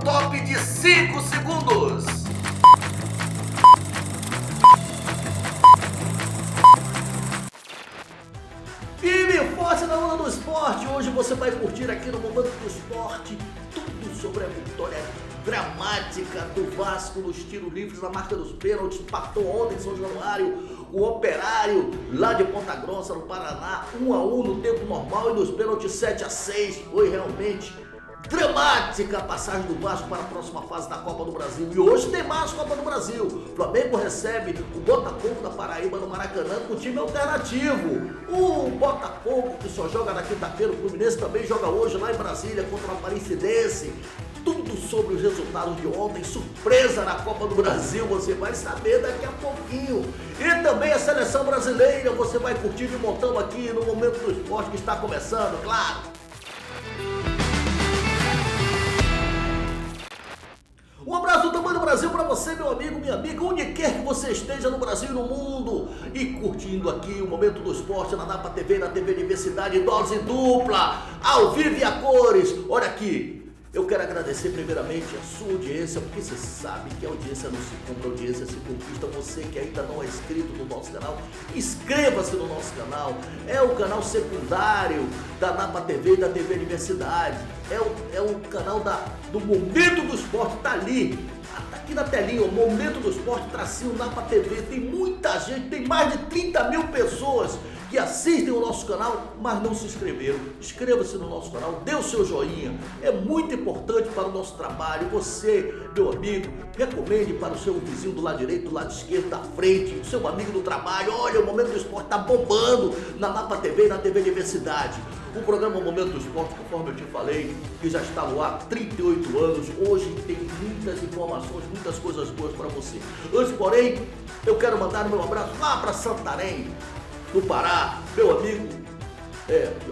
top de 5 segundos. Firme e forte na onda do esporte. Hoje você vai curtir aqui no Momento do Esporte tudo sobre a vitória dramática do Vasco nos tiros livres na marca dos pênaltis. Empatou ontem em São Januário o Operário lá de Ponta Grossa, no Paraná, 1-1 no tempo normal, e nos pênaltis 7-6. Foi realmente dramática a passagem do Vasco para a próxima fase da Copa do Brasil. E hoje tem mais Copa do Brasil. O Flamengo recebe o Botafogo da Paraíba no Maracanã com time alternativo. O Botafogo, que só joga na quinta-feira, o Fluminense também joga hoje lá em Brasília contra o Aparecidense. Tudo sobre os resultados de ontem, surpresa na Copa do Brasil, você vai saber daqui a pouquinho. E também a seleção brasileira, você vai curtir de montão aqui no Momento do Esporte que está começando, claro. Um abraço do tamanho do Brasil para você, meu amigo, minha amiga, onde quer que você esteja no Brasil e no mundo. E curtindo aqui o Momento do Esporte na Napa TV, na TV Universidade, dose dupla, ao vivo e a cores. Olha aqui. Eu quero agradecer primeiramente a sua audiência, porque você sabe que a audiência não se compra, a audiência se conquista. Você que ainda não é inscrito no nosso canal, inscreva-se no nosso canal. É o canal secundário da Napa TV e da TV Universidade. É o canal do Momento do Esporte, tá ali. Tá aqui na telinha, o Momento do Esporte, tracinho Napa TV. Tem muita gente, tem mais de 30 mil pessoas que assistem o nosso canal, mas não se inscreveram. Inscreva-se no nosso canal, dê o seu joinha. É muito importante para o nosso trabalho. Você, meu amigo, recomende para o seu vizinho do lado direito, do lado esquerdo, da frente, o seu amigo do trabalho. Olha, o Momento do Esporte está bombando na Napa TV e na TV Universidade. O programa Momento do Esporte, conforme eu te falei, que já está no ar há 38 anos, hoje tem muitas informações, muitas coisas boas para você. Antes, porém, eu quero mandar o meu abraço lá para Santarém, no Pará, meu amigo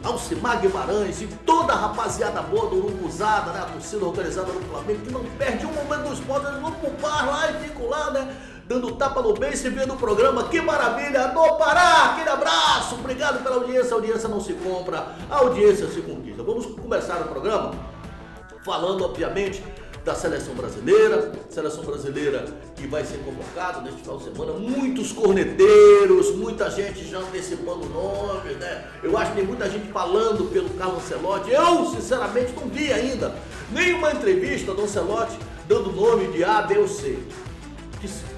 Alcimar Guimarães e toda a rapaziada boa do Urubuzada, né, a torcida organizada do Flamengo, que não perde um momento do esporte. Eles vão pro bar lá e ficam lá, né, dando tapa no beiço e vendo o programa. Que maravilha, do Pará, aquele abraço, obrigado pela audiência. A audiência não se compra, a audiência se conquista. Vamos começar o programa falando, obviamente, da seleção brasileira que vai ser convocada neste final de semana. Muitos corneteiros, muita gente já antecipando nomes, né? Eu acho que tem muita gente falando pelo Carlo Ancelotti. Eu, sinceramente, não vi ainda nenhuma entrevista do Ancelotti dando nome de A, B ou C.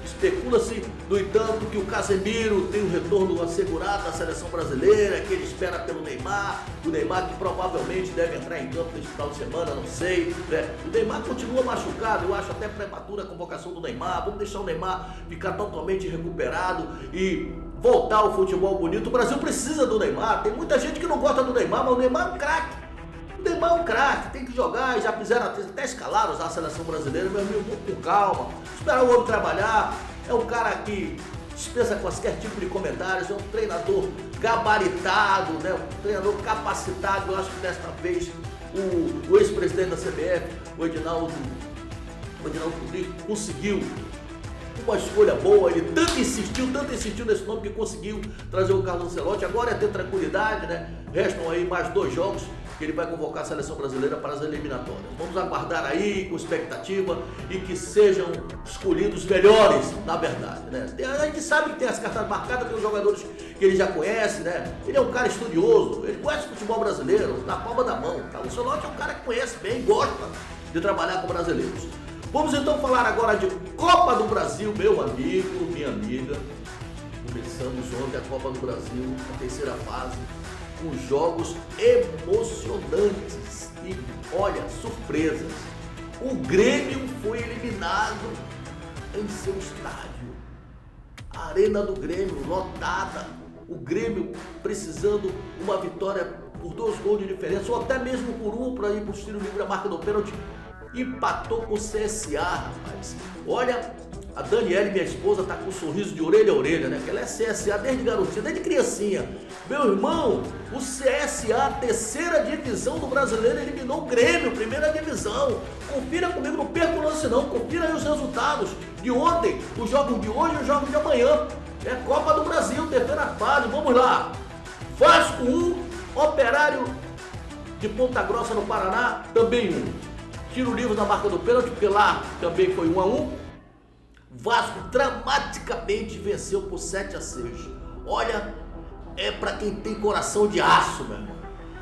Especula-se, no entanto, que o Casemiro tem um retorno assegurado da seleção brasileira, que ele espera pelo Neymar, o Neymar que provavelmente deve entrar em campo neste final de semana, não sei, né? O Neymar continua machucado, eu acho até prematura a convocação do Neymar. Vamos deixar o Neymar ficar totalmente recuperado e voltar ao futebol bonito. O Brasil precisa do Neymar, tem muita gente que não gosta do Neymar, mas o Neymar é um craque. O Neymar é um craque, tem que jogar, já fizeram até escalaram a seleção brasileira, meu amigo, com calma, esperar o homem trabalhar. É um cara que dispensa qualquer tipo de comentários, é um treinador gabaritado, né? Um treinador capacitado. Eu acho que desta vez o ex-presidente da CBF, o Edinaldo Rodrigues, conseguiu uma escolha boa. Ele tanto insistiu nesse nome que conseguiu trazer o Carlo Ancelotti. Agora é ter tranquilidade, né? Restam aí mais 2 jogos que ele vai convocar a seleção brasileira para as eliminatórias. Vamos aguardar aí com expectativa e que sejam escolhidos melhores, na verdade, né? A gente sabe que tem as cartas marcadas, tem os jogadores que ele já conhece, né? Ele é um cara estudioso, ele conhece o futebol brasileiro na palma da mão, tá? O Ancelotti é um cara que conhece bem, gosta de trabalhar com brasileiros. Vamos então falar agora de Copa do Brasil, meu amigo, minha amiga. Começamos ontem a Copa do Brasil, a terceira fase, com jogos emocionantes e, olha, surpresas. O Grêmio foi eliminado em seu estádio. A Arena do Grêmio lotada. O Grêmio precisando uma vitória por 2 gols de diferença, ou até mesmo por 1 para ir para o tiro livre, a marca do pênalti. Empatou com o CSA, rapaz. Olha, a Daniele, minha esposa, tá com um sorriso de orelha a orelha, né? Que ela é CSA desde garotinha, desde criancinha. Meu irmão, o CSA, terceira divisão do brasileiro, eliminou o Grêmio, primeira divisão. Confira comigo, não perca o lance não. Confira aí os resultados de ontem, os jogos de hoje e os jogos de amanhã. É Copa do Brasil, terceira fase, vamos lá. Vasco 1, Operário de Ponta Grossa no Paraná, também 1. tiro livre na marca do pênalti, porque lá também foi 1-1. Vasco dramaticamente venceu por 7-6. Olha, é para quem tem coração de aço, meu irmão.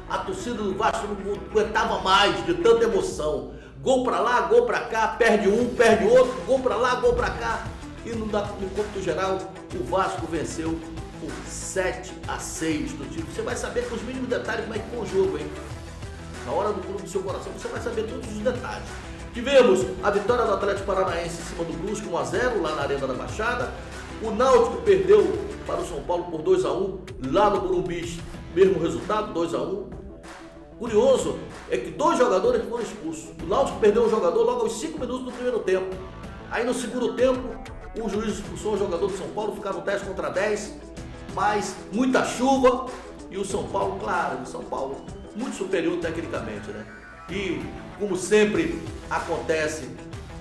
A torcida do Vasco não aguentava mais de tanta emoção. Gol para lá, gol para cá, perde um, perde outro, gol para lá, gol para cá. E no cômputo geral, o Vasco venceu por 7-6 do time. Você vai saber com os mínimos detalhes como é que foi o jogo, hein? Na hora do clube do seu coração, você vai saber todos os detalhes. Tivemos a vitória do Atlético Paranaense em cima do Brusque, 1-0, lá na Arena da Baixada. O Náutico perdeu para o São Paulo por 2-1, lá no Morumbi, mesmo resultado, 2-1. Curioso é que 2 jogadores foram expulsos. O Náutico perdeu um jogador logo aos 5 minutos do primeiro tempo. Aí no segundo tempo, o juiz expulsou o jogador do São Paulo, ficaram 10 contra 10, mas muita chuva e o São Paulo, claro, o São Paulo muito superior tecnicamente, né? E como sempre acontece,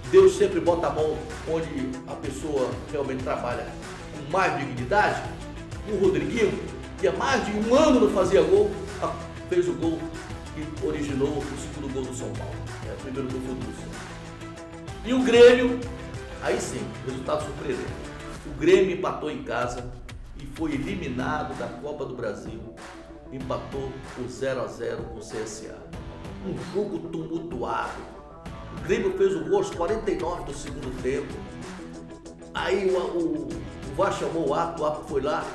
Deus sempre bota a mão onde a pessoa realmente trabalha com mais dignidade. O Rodriguinho, que há mais de 1 ano não fazia gol, fez o gol que originou o segundo gol do São Paulo. O primeiro gol foi do Luciano. E o Grêmio, aí sim, resultado surpreendente. O Grêmio empatou em casa e foi eliminado da Copa do Brasil. Empatou por 0-0 com o CSA. Um jogo tumultuado. O Grêmio fez o gol aos 49 do segundo tempo. Aí o VAR chamou o árbitro foi lá.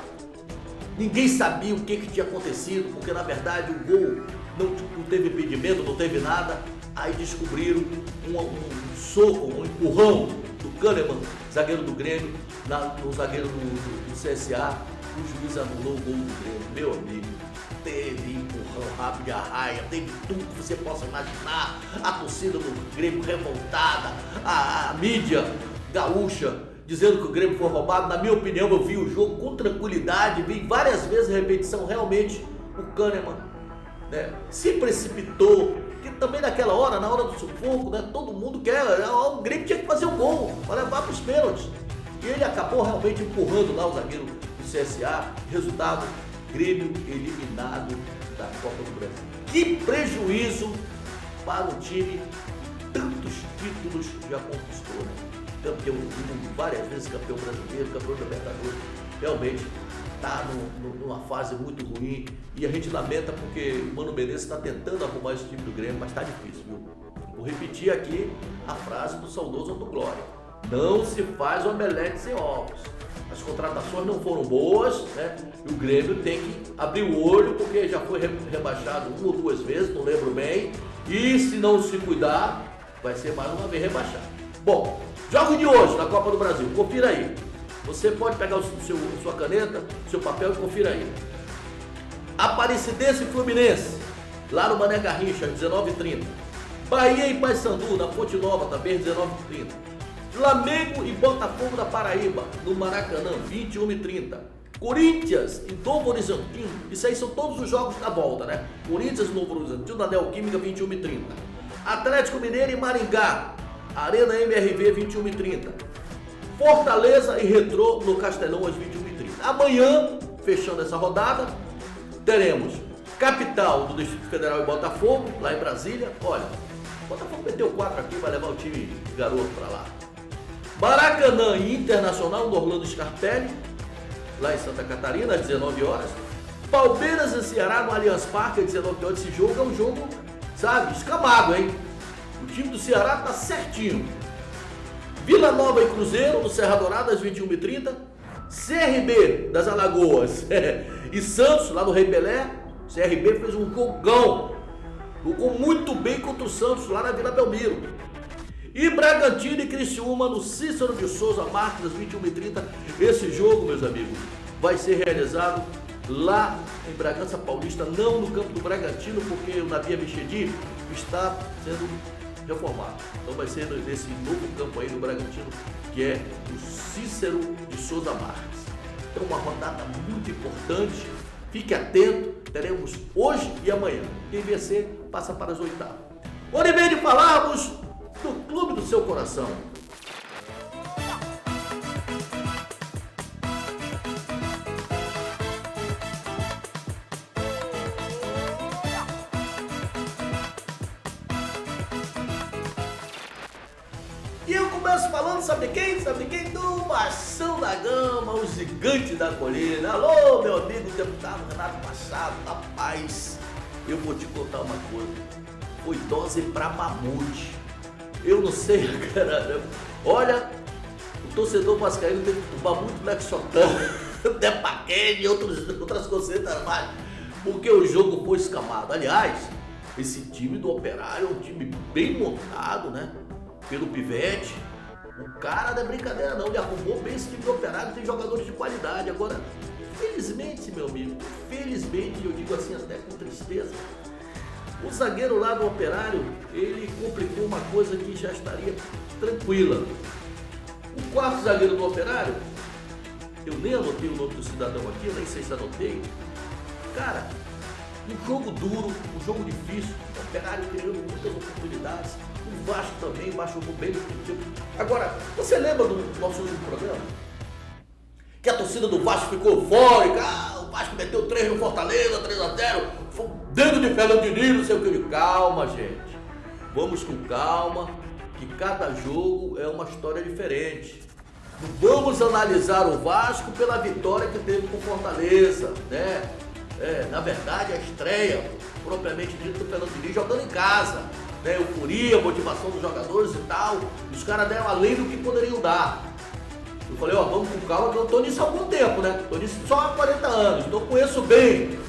Ninguém sabia o que tinha acontecido, porque na verdade o gol não teve impedimento, não teve nada. Aí descobriram um soco, um empurrão do Kahneman, zagueiro do Grêmio, no zagueiro do CSA. O juiz anulou o gol do Grêmio. Meu amigo, teve empurrão rápido de arraia, teve tudo que você possa imaginar. A torcida do Grêmio revoltada, a mídia gaúcha dizendo que o Grêmio foi roubado. Na minha opinião, eu vi o jogo com tranquilidade, vi várias vezes a repetição. Realmente o Kahneman, né, se precipitou, porque também naquela hora, na hora do sufoco, né, todo mundo quer, o Grêmio tinha que fazer um gol para levar para os pênaltis, e ele acabou realmente empurrando lá o zagueiro do CSA. Resultado, Grêmio eliminado da Copa do Brasil. Que prejuízo para o time, tantos títulos já conquistou, né? Campeão do mundo, várias vezes campeão brasileiro, campeão da Libertadores. Realmente está numa fase muito ruim e a gente lamenta porque o Mano Menezes está tentando arrumar esse time do Grêmio, mas está difícil, viu? Vou repetir aqui a frase do saudoso Otto Glória: não se faz omelete sem ovos. As contratações não foram boas, né? E o Grêmio tem que abrir o olho porque já foi rebaixado 1 ou 2 vezes, não lembro bem, e se não se cuidar, vai ser mais uma vez rebaixado. Bom, jogo de hoje na Copa do Brasil, confira aí. Você pode pegar sua caneta, seu papel e confira aí. Aparecidense e Fluminense, lá no Mané Garrincha, às 19h30. Bahia e Paysandu, na Fonte Nova, também às 19h30. Flamengo e Botafogo da Paraíba, no Maracanã, 21h30. Corinthians e Novo Horizontino, isso aí são todos os jogos da volta, né? Corinthians e Novo Horizontino, na Neoquímica, 21h30. Atlético Mineiro e Maringá, Arena MRV, 21h30. Fortaleza e Retrô no Castelão, às 21h30. Amanhã, fechando essa rodada, teremos Capital do Distrito Federal e Botafogo, lá em Brasília. Olha, o Botafogo meteu 4 aqui, vai levar o time garoto para lá. Maracanã e Internacional do Orlando Scarpelli, lá em Santa Catarina, às 19h. Palmeiras e Ceará no Allianz Parque, às 19h. Esse jogo é um jogo, sabe, escamado, hein? O time do Ceará tá certinho. Vila Nova e Cruzeiro, no Serra Dourada, às 21h30. CRB das Alagoas e Santos, lá no Rei Pelé. CRB fez um jogão. Jogou muito bem contra o Santos, lá na Vila Belmiro. E Bragantino e Criciúma, no Cícero de Souza Marques, às 21h30. Esse jogo, meus amigos, vai ser realizado lá em Bragança Paulista, não no campo do Bragantino, porque o Navia Bichedi está sendo reformado. Então vai ser nesse novo campo aí do Bragantino, que é o Cícero de Souza Marques. Então uma rodada muito importante, fique atento, teremos hoje e amanhã. Quem vencer passa para as oitavas. Hora e meia de falarmos do clube do seu coração. E eu começo falando, sabe de quem? Sabe de quem? Do Baixão da Gama, o gigante da colina. Alô, meu amigo deputado Renato Machado. Rapaz, eu vou te contar uma coisa. Foi dose pra mamute. Eu não sei, cara. Olha, o torcedor vascaíno teve que tomar muito Lexotan, Depaquene e outras coisas mais, porque o jogo foi escamado. Aliás, esse time do Operário é um time bem montado, né? Pelo Pivete. O cara não é brincadeira não, ele arrumou bem esse time do Operário, tem jogadores de qualidade. Agora, felizmente, meu amigo, felizmente, eu digo assim até com tristeza, o zagueiro lá do Operário, ele complicou uma coisa que já estaria tranquila. O quarto zagueiro do Operário, eu nem anotei o nome do cidadão aqui, nem sei se anotei. Cara, um jogo duro, um jogo difícil, o Operário criando muitas oportunidades, o Vasco também, o Vasco jogou bem no primeiro tempo. Agora, você lembra do nosso último programa? Que a torcida do Vasco ficou eufórica, o Vasco meteu 3 no Fortaleza, 3-0, foi dedo de Fernando Diniz, não sei o que. Calma, gente, vamos com calma, que cada jogo é uma história diferente. Não vamos analisar o Vasco pela vitória que teve com o Fortaleza, né? Na verdade, a estreia, propriamente dito, do Fernando Diniz jogando em casa, né? Euforia, motivação dos jogadores e tal, os caras deram além do que poderiam dar. Eu falei, vamos com calma, que eu tô nisso há algum tempo, né? Tô nisso só há 40 anos, então conheço bem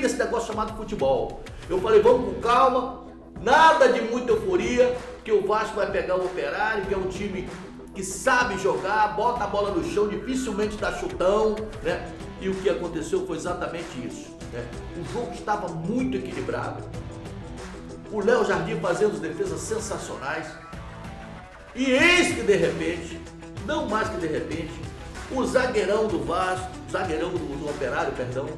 desse negócio chamado futebol. Eu falei, vamos com calma, nada de muita euforia, que o Vasco vai pegar o Operário, que é um time que sabe jogar, bota a bola no chão, dificilmente dá chutão, né? E o que aconteceu foi exatamente isso, né? O jogo estava muito equilibrado, o Léo Jardim fazendo defesas sensacionais, e eis que de repente, não mais que de repente, o zagueirão do Vasco, zagueirão do Operário, perdão,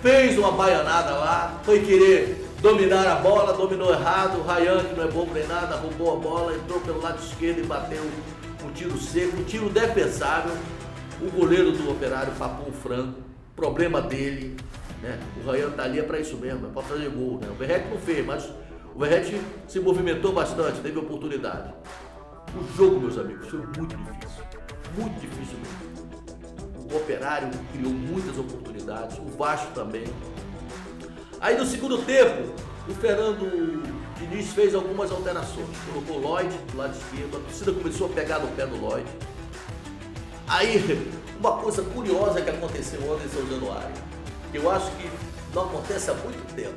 fez uma baianada lá, foi querer dominar a bola, dominou errado, o Ryan, que não é bom nem nada, roubou a bola, entrou pelo lado esquerdo e bateu um tiro seco, um tiro defensável. O goleiro do Operário papou o frango, problema dele, né? O Ryan tá ali é pra isso mesmo, é pra fazer gol, né? O Verrete não fez, mas o Verrete se movimentou bastante, teve oportunidade. O jogo, meus amigos, foi muito difícil mesmo. O Operário criou muitas oportunidades, o Vasco também. Aí no segundo tempo, o Fernando Diniz fez algumas alterações. Colocou o Lloyd do lado esquerdo, a torcida começou a pegar no pé do Lloyd. Aí, uma coisa curiosa que aconteceu ontem em São Januário, que eu acho que não acontece há muito tempo.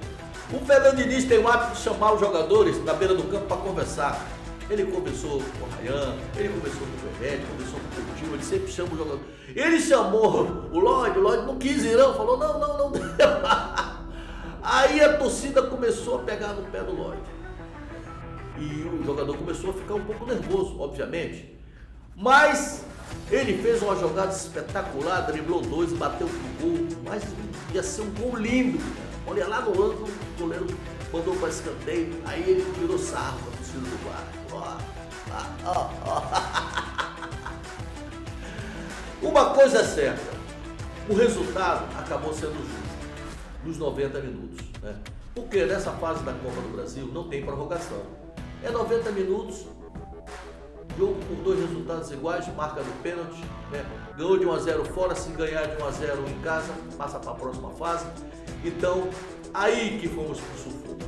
O Fernando Diniz tem o hábito de chamar os jogadores na beira do campo para conversar. Ele conversou com o Ryan, ele conversou com o Verrete, conversou com o Coutinho, ele sempre chama o jogador. Ele chamou o Lloyd não quis ir não, falou não. Aí a torcida começou a pegar no pé do Lloyd. E o jogador começou a ficar um pouco nervoso, obviamente. Mas ele fez uma jogada espetacular, driblou 2 e bateu pro gol. Mas ia ser um gol lindo. Olha lá no ângulo, o goleiro mandou para escanteio. Aí ele tirou sarro da torcida do Vasco. Uma coisa é certa, o resultado acabou sendo justo nos 90 minutos, né? Porque nessa fase da Copa do Brasil não tem prorrogação. É 90 minutos, jogo por 2 resultados iguais, marca no pênalti, né? Ganhou de 1-0 fora, se ganhar de 1-0 em casa, passa para a próxima fase. Então, aí que fomos para o sufoco.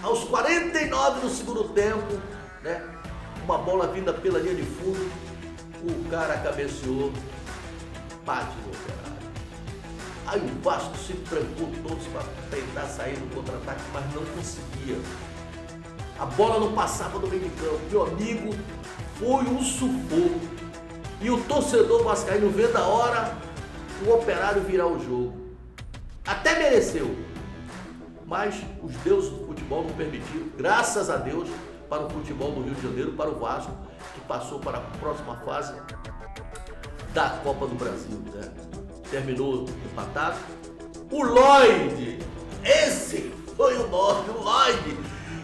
Aos 49 do segundo tempo, né? Uma bola vinda pela linha de fundo, o cara cabeceou, bate no Operário. Aí o Vasco se trancou todos para tentar sair do contra-ataque, mas não conseguia. A bola não passava no meio de campo. Meu amigo, foi um sufoco. E o torcedor vascaíno vendo a hora o Operário virar o jogo. Até mereceu. Mas os deuses do futebol não permitiram, graças a Deus, para o futebol do Rio de Janeiro, para o Vasco, que passou para a próxima fase da Copa do Brasil, né? Terminou empatado. O Lloyd, esse foi o nome, o Lloyd.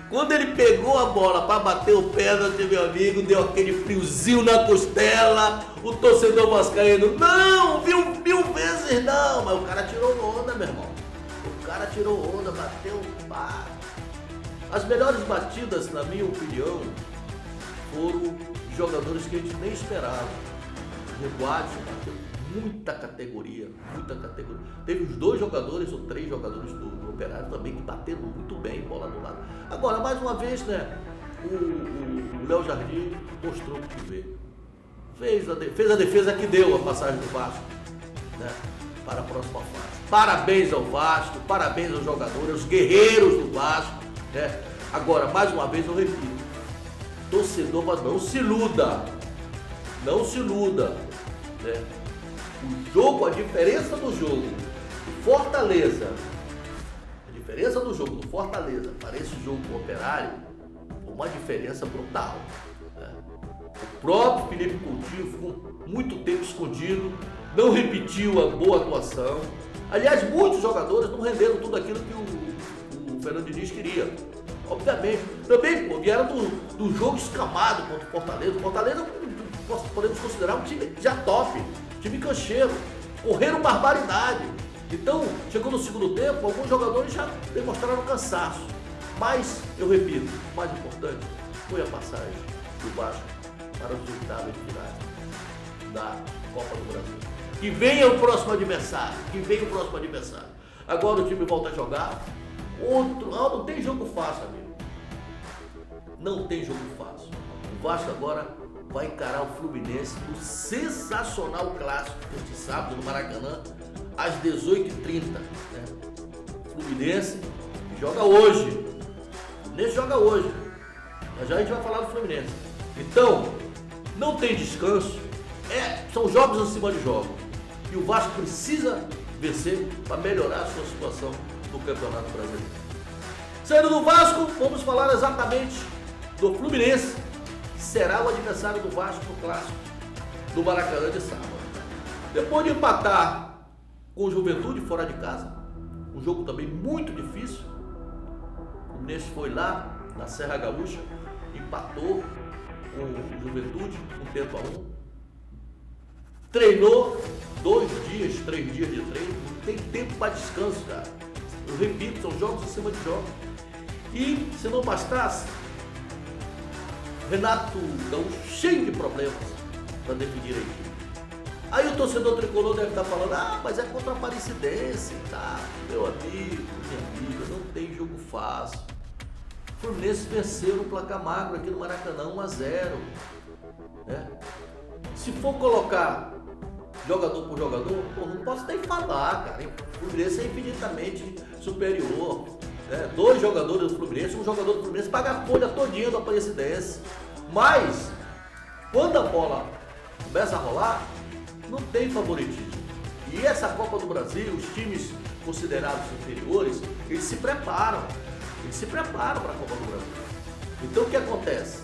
Quando ele pegou a bola para bater o pênalti, meu amigo, deu aquele friozinho na costela. O torcedor vascaíno, não, viu mil vezes não. Mas o cara tirou onda, meu irmão. O cara tirou onda, bateu, pá. As melhores batidas, na minha opinião, foram jogadores que a gente nem esperava. O Watson bateu muita categoria. Teve os 2 jogadores ou 3 jogadores do Operário também que bateram muito bem bola do lado. Agora, mais uma vez, né, o Léo Jardim mostrou o que veio. Fez a defesa que deu a passagem do Vasco, né, para a próxima fase. Parabéns ao Vasco, parabéns aos jogadores, aos guerreiros do Vasco, né? Agora, mais uma vez eu repito, torcedor, mas não se iluda, né? O jogo, a diferença do jogo do Fortaleza, para esse jogo com o Operário, uma diferença brutal, né? O próprio Felipe Coutinho ficou muito tempo escondido, não repetiu a boa atuação. Aliás, muitos jogadores não renderam tudo aquilo que o Fernando Diniz queria. Obviamente. Também vieram do jogo escamado contra o Fortaleza. O Fortaleza podemos considerar um time já top, time cancheiro. Correram barbaridade. Então, chegou no segundo tempo, alguns jogadores já demonstraram cansaço. Mas, eu repito, o mais importante foi a passagem do Vasco para os oitavos de finais da Copa do Brasil. Que venha o próximo adversário. Agora o time volta a jogar. Não tem jogo fácil, amigo. Não tem jogo fácil. O Vasco agora vai encarar o Fluminense no sensacional clássico este sábado no Maracanã, às 18h30. Né? Fluminense joga hoje. Já a gente vai falar do Fluminense. Então, não tem descanso. São jogos acima de jogos. E o Vasco precisa vencer para melhorar a sua situação no Campeonato Brasileiro. Saindo do Vasco, vamos falar exatamente do Fluminense, que será o adversário do Vasco no clássico do Maracanã de sábado. Depois de empatar com o Juventude fora de casa, um jogo também muito difícil, o Fluminense foi lá na Serra Gaúcha, empatou com o Juventude, 1-1. Treinou 3 dias de treino, não tem tempo para descanso, cara. Eu repito, são jogos acima de jogos. E se não bastasse, Renato Gaúcho cheio de problemas para definir a equipe. Aí o torcedor tricolor deve estar falando, mas é contra a Aparecidense, tá? Meu amigo, minha amiga, não tem jogo fácil. O Fluminense venceu no placar magro aqui no Maracanã, 1-0. Né? Se for colocar jogador por jogador, não posso nem falar, cara. O Fluminense é infinitamente superior. Né? 2 jogadores do Fluminense, um jogador do Fluminense paga a folha todinha do Aparecidense. Mas, quando a bola começa a rolar, não tem favoritismo. E essa Copa do Brasil, os times considerados inferiores, eles se preparam para a Copa do Brasil. Então o que acontece?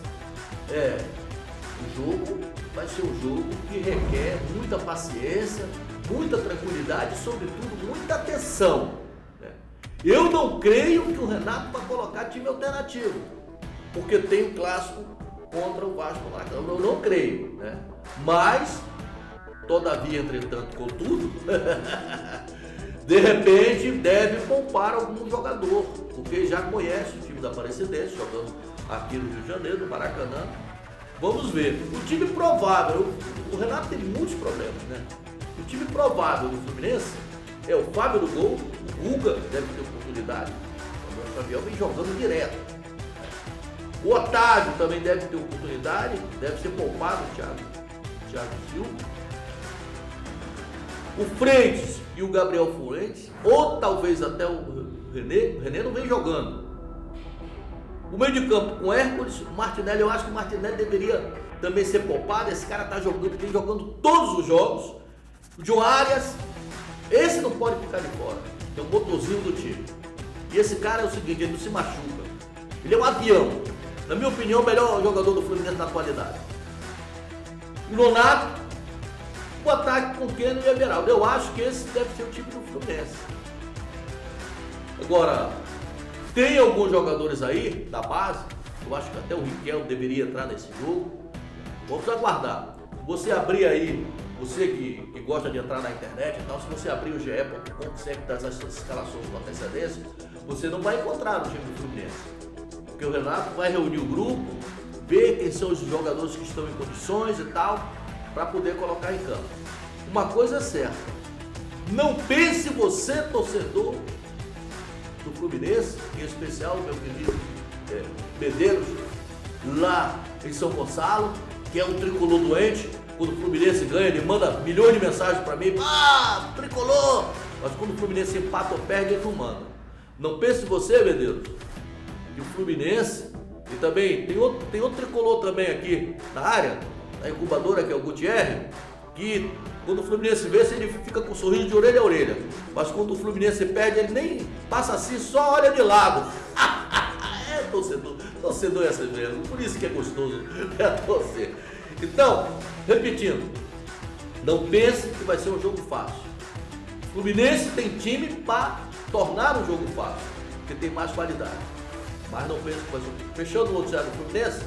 O jogo vai ser um jogo que requer muita paciência, muita tranquilidade e, sobretudo, muita atenção. Né? Eu não creio que o Renato vai colocar time alternativo, porque tem o clássico contra o Vasco no Maracanã. Eu não creio, né? Mas, todavia, entretanto, contudo, de repente deve poupar algum jogador, porque já conhece o time da Aparecidense, jogando aqui no Rio de Janeiro, no Maracanã. Vamos ver. O time provável, o Renato tem muitos problemas, né? O time provável do Fluminense é o Fábio do gol, o Guga deve ter oportunidade, o Gabriel vem jogando direto. O Otávio também deve ter oportunidade, deve ser poupado, o Thiago Silva. O Freitas e o Gabriel Fuentes, ou talvez até o René não vem jogando. O meio de campo com Hércules, o Martinelli, eu acho que o Martinelli deveria também ser poupado. Esse cara está jogando todos os jogos. O João Arias, esse não pode ficar de fora. É o motorzinho do time. E esse cara é o seguinte, ele não se machuca. Ele é um avião. Na minha opinião, o melhor jogador do Fluminense na atualidade. O Nonato, o ataque com Keno e Everaldo. Eu acho que esse deve ser o time do Fluminense. Agora, tem alguns jogadores aí da base, eu acho que até o Riquelme deveria entrar nesse jogo. Vamos aguardar. Você abrir aí, você que gosta de entrar na internet e tal, se você abrir o GE.com, que sempre dá essas escalações com antecedência, você não vai encontrar o time do Fluminense. Porque o Renato vai reunir o grupo, ver quem quem são os jogadores que estão em condições e tal, para poder colocar em campo. Uma coisa é certa, não pense você, torcedor do Fluminense, em especial meu querido Medeiros, lá em São Gonçalo, que é um tricolor doente. Quando o Fluminense ganha, ele manda milhões de mensagens para mim, tricolor! Mas quando o Fluminense empata ou perde, ele não manda. Não pense você, Medeiros, que o Fluminense, e também tem outro tricolor também aqui na área, na incubadora, que é o Gutierre, que quando o Fluminense vence, ele fica com um sorriso de orelha a orelha. Mas quando o Fluminense perde, ele nem passa assim, só olha de lado. Torcedor é assim mesmo, por isso que é gostoso torcer. Então, repetindo, não pense que vai ser um jogo fácil. O Fluminense tem time para tornar um jogo fácil, porque tem mais qualidade. Mas não pense que vai ser. Fechando o noticiário do Fluminense,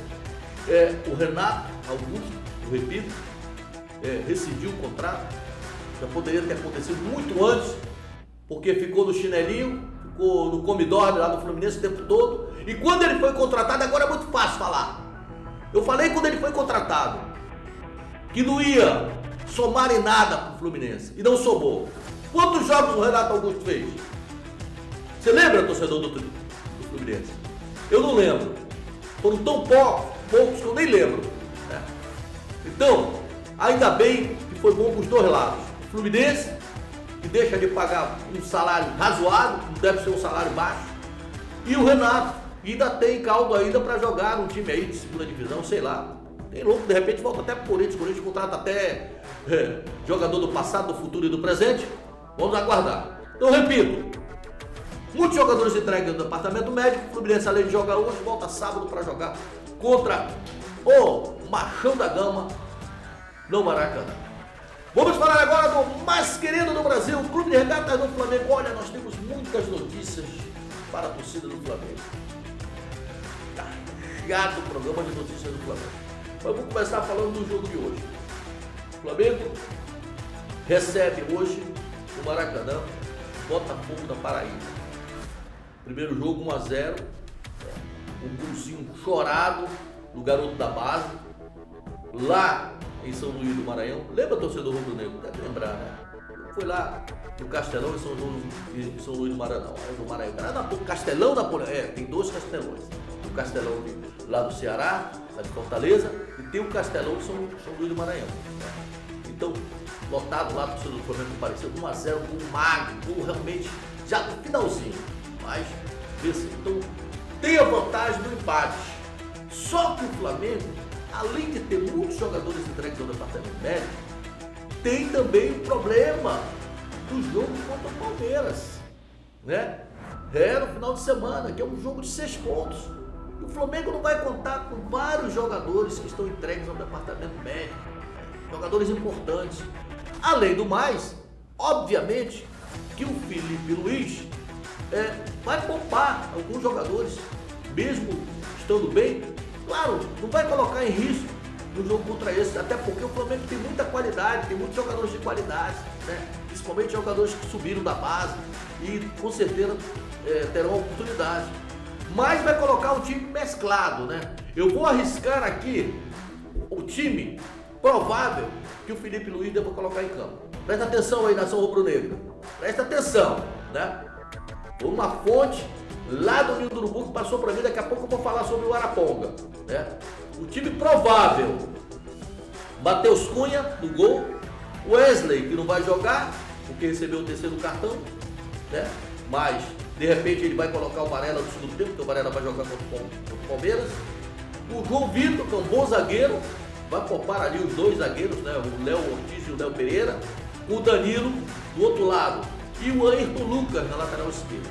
o Renato Augusto, eu repito, rescindiu o contrato. Já poderia ter acontecido muito antes, porque ficou no chinelinho, ficou no comidorme lá no Fluminense o tempo todo. E quando ele foi contratado, agora é muito fácil falar. Eu falei quando ele foi contratado que não ia somar em nada para o Fluminense, e não somou. Quantos jogos o Renato Augusto fez? Você lembra, torcedor do Fluminense? Eu não lembro. Foram tão poucos que eu nem lembro. Então, ainda bem que foi bom para os dois lados. O Fluminense, que deixa de pagar um salário razoável, não deve ser um salário baixo, e o Renato, que ainda tem caldo ainda para jogar um time aí de segunda divisão, sei lá. Tem louco, de repente volta até pro Corinthians. O Corinthians contrata até jogador do passado, do futuro e do presente. Vamos aguardar. Então, repito, muitos jogadores entregues no departamento médico. O Fluminense, além de jogar hoje, volta sábado para jogar contra o Machão da Gama no Maracanã. Vamos falar agora do mais querido do Brasil, o Clube de Regatas do Flamengo. Olha, nós temos muitas notícias para a torcida do Flamengo. Carregado o programa de notícias do Flamengo. Mas vou começar falando do jogo de hoje. O Flamengo recebe hoje no Maracanã Botafogo da Paraíba. Primeiro jogo 1-0, um golzinho chorado do garoto da base, lá em São Luís do Maranhão. Lembra, torcedor rubro-negro? Deve lembrar, né? Foi lá no Castelão em São Luís do Maranhão. Do Maranhão. Castelão Napoleão. Tem dois castelões. O Castelão lá do Ceará, lá de Fortaleza, e tem o Castelão de São Luís do Maranhão. Então, lotado lá, o torcedor do Flamengo apareceu 1-0, um magro, realmente já no finalzinho. Mas, então, tem a vantagem do empate. Só que o Flamengo, além de ter muitos jogadores entregues ao departamento médico, tem também o problema do jogo contra o Palmeiras, né? No final de semana, que é um jogo de 6 pontos. E o Flamengo não vai contar com vários jogadores que estão entregues ao departamento médico, jogadores importantes. Além do mais, obviamente, que o Felipe Luiz vai poupar alguns jogadores, mesmo estando bem. Claro, não vai colocar em risco no jogo contra esse, até porque o Flamengo tem muita qualidade, tem muitos jogadores de qualidade, né? Principalmente jogadores que subiram da base e com certeza terão oportunidade. Mas vai colocar um time mesclado, né? Eu vou arriscar aqui o time provável que o Felipe Luiz deva colocar em campo. Presta atenção aí, nação rubro-negra. Presta atenção, né? Uma fonte lá do Rio do Urubu que passou para mim, daqui a pouco eu vou falar sobre o Araponga, né? O time provável: Matheus Cunha no gol, Wesley, que não vai jogar porque recebeu o terceiro cartão, né? Mas de repente ele vai colocar o Varela no segundo tempo, porque o Varela vai jogar contra o Palmeiras. O João Vitor, que é um bom zagueiro, vai poupar ali os dois zagueiros, né? O Léo Ortiz e o Léo Pereira, o Danilo do outro lado e o Ayrton Lucas na lateral esquerda.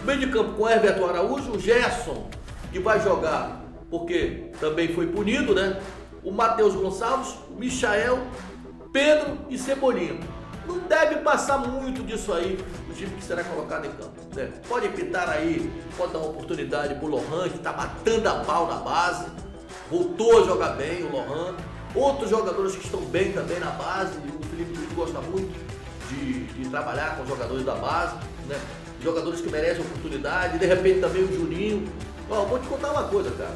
Meio de campo com Everton Araújo, o Gerson, que vai jogar porque também foi punido, né? O Matheus Gonçalves, o Michael, Pedro e Cebolinha. Não deve passar muito disso aí o time que será colocado em campo, né? Pode pintar aí, pode dar uma oportunidade pro Lohan, que tá matando a pau na base, voltou a jogar bem o Lohan. Outros jogadores que estão bem também na base, o Felipe Luiz gosta muito de trabalhar com os jogadores da base, né? Jogadores que merecem oportunidade, de repente também o Juninho. Ó, vou te contar uma coisa, cara.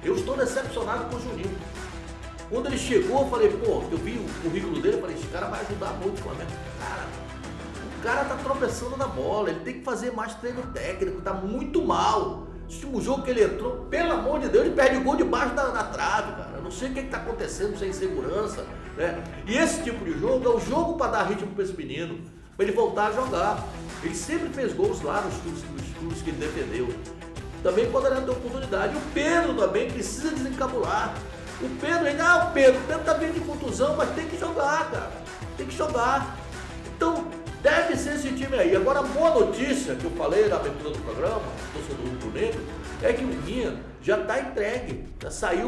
Eu estou decepcionado com o Juninho. Quando ele chegou, eu falei, pô, eu vi o currículo dele, eu falei, esse cara vai ajudar muito o Flamengo. O cara tá tropeçando na bola, ele tem que fazer mais treino técnico, tá muito mal. O último jogo que ele entrou, pelo amor de Deus, ele perde o gol debaixo da trave, cara. Eu não sei o que tá acontecendo, sem segurança, né? E esse tipo de jogo é um jogo para dar ritmo para esse menino, para ele voltar a jogar. Ele sempre fez gols lá nos clubes que ele defendeu. Também quando ele tem oportunidade. O Pedro também precisa desencabular. O Pedro ainda, o Pedro tá vindo de contusão, mas tem que jogar, cara. Tem que jogar. Então, deve ser esse time aí. Agora, a boa notícia que eu falei na abertura do programa, torcedor do Rubro Negro, é que o Vinha já está entregue. Já saiu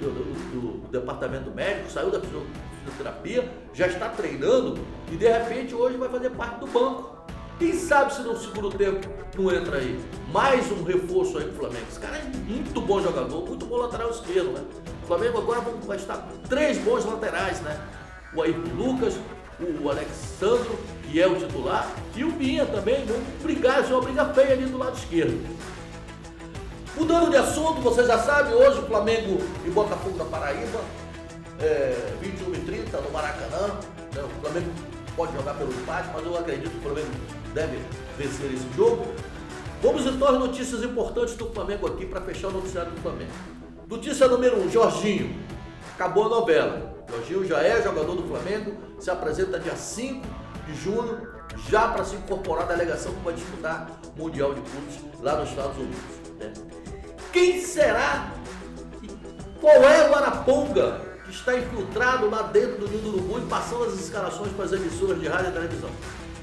do departamento médico, saiu da fisioterapia, já está treinando e de repente hoje vai fazer parte do banco. Quem sabe se no segundo tempo não entra aí mais um reforço aí pro Flamengo. Esse cara é muito bom jogador, muito bom lateral esquerdo, né? O Flamengo agora vai estar com 3 bons laterais, né? O Ayrton Lucas, o Alexandro, que é o titular, e o Vinha também. Vão brigar, isso é uma briga feia ali do lado esquerdo. Mudando de assunto, você já sabe, hoje o Flamengo e Botafogo da Paraíba, 21h30 no Maracanã. Né? O Flamengo pode jogar pelo empate, mas eu acredito que o Flamengo deve vencer esse jogo. Vamos então às notícias importantes do Flamengo aqui para fechar o noticiário do Flamengo. Notícia número 1, Jorginho. Acabou a novela. Jorginho já é jogador do Flamengo, se apresenta dia 5 de junho, já para se incorporar à delegação que vai disputar o Mundial de Clubes lá nos Estados Unidos. Né? Quem será e qual é o Araponga que está infiltrado lá dentro do Ninho do Urubu e passando as escalações para as emissoras de rádio e televisão?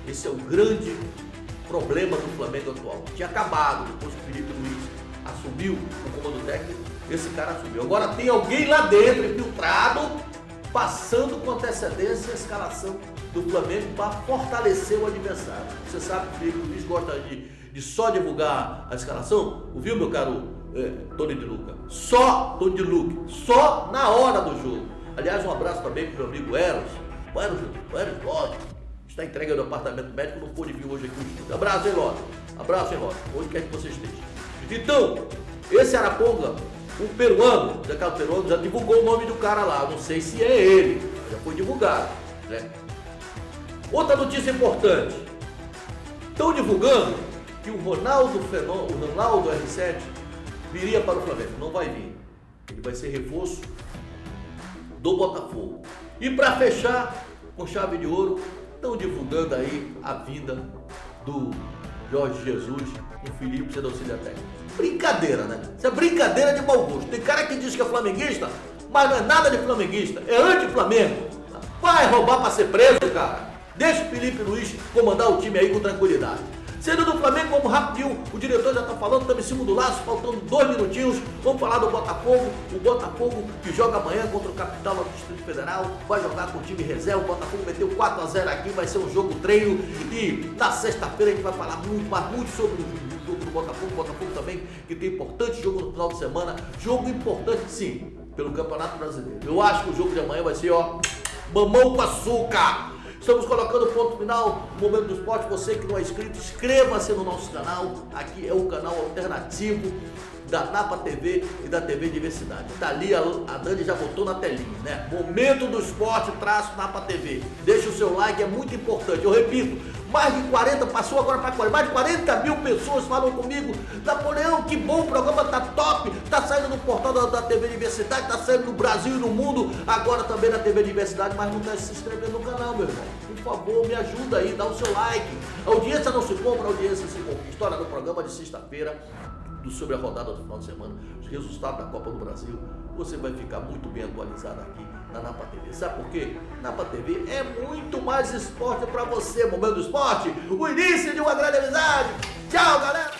Esse é o grande problema do Flamengo atual. Tinha acabado, depois que o Felipe Luiz assumiu o comando técnico, esse cara assumiu. Agora tem alguém lá dentro infiltrado, passando com antecedência a escalação do Flamengo para fortalecer o adversário. Você sabe que o Felipe Luiz gosta de só divulgar a escalação? Ouviu, meu caro Tony de Luca? Só Tony de Luca, só na hora do jogo. Aliás, um abraço também para o meu amigo Eros. O Eros Lodge, está entregue ao departamento médico, não pôde vir hoje aqui no estúdio. Abraço, hein, Lodge? Abraço, hein, Lodge? Onde quer que você esteja. Então, esse Araponga, o peruano, já divulgou o nome do cara lá. Não sei se é ele, já foi divulgado, né? Outra notícia importante. Estão divulgando que o Ronaldo R7 viria para o Flamengo. Não vai vir. Ele vai ser reforço do Botafogo. E para fechar com chave de ouro, estão divulgando aí a vinda do Jorge Jesus com o Felipe sendo auxiliar técnico. Brincadeira, né? Isso é brincadeira de mau gosto. Tem cara que diz que é flamenguista, mas não é nada de flamenguista, é anti-Flamengo. Vai roubar para ser preso, cara. Deixa o Felipe Luiz comandar o time aí com tranquilidade. Sendo do Flamengo, como rapidinho, o diretor já está falando, estamos em cima do laço, faltando 2 minutinhos. Vamos falar do Botafogo. O Botafogo que joga amanhã contra o Capital do Distrito Federal, vai jogar com o time reserva. O Botafogo meteu 4-0 aqui, vai ser um jogo treino. E na sexta-feira a gente vai falar muito sobre o jogo do Botafogo. O Botafogo também, que tem importante jogo no final de semana. Jogo importante, sim, pelo Campeonato Brasileiro. Eu acho que o jogo de amanhã vai ser, mamão com açúcar. Estamos colocando ponto final no Momento do Esporte. Você que não é inscrito, inscreva-se no nosso canal. Aqui é o canal alternativo da Napa TV e da TV Diversidade. Tá ali, a Dani já botou na telinha, né? Momento do Esporte, Napa TV. Deixa o seu like, é muito importante. Eu repito, mais de 40, passou agora para 40, mais de 40 mil pessoas falam comigo. Napoleão, que bom, o programa tá top, tá saindo no portal da TV Diversidade, tá saindo no Brasil e no mundo, agora também na TV Diversidade, mas não tá se inscrevendo no canal, meu irmão. Por favor, me ajuda aí, dá o seu like. A audiência não se compra, a audiência se conquista. Olha, no programa de sexta-feira, sobre a rodada do final de semana, os resultados da Copa do Brasil, você vai ficar muito bem atualizado aqui na Napa TV. Sabe por quê? Napa TV é muito mais esporte para você. Momento do Esporte, o início de uma grande amizade. Tchau, galera!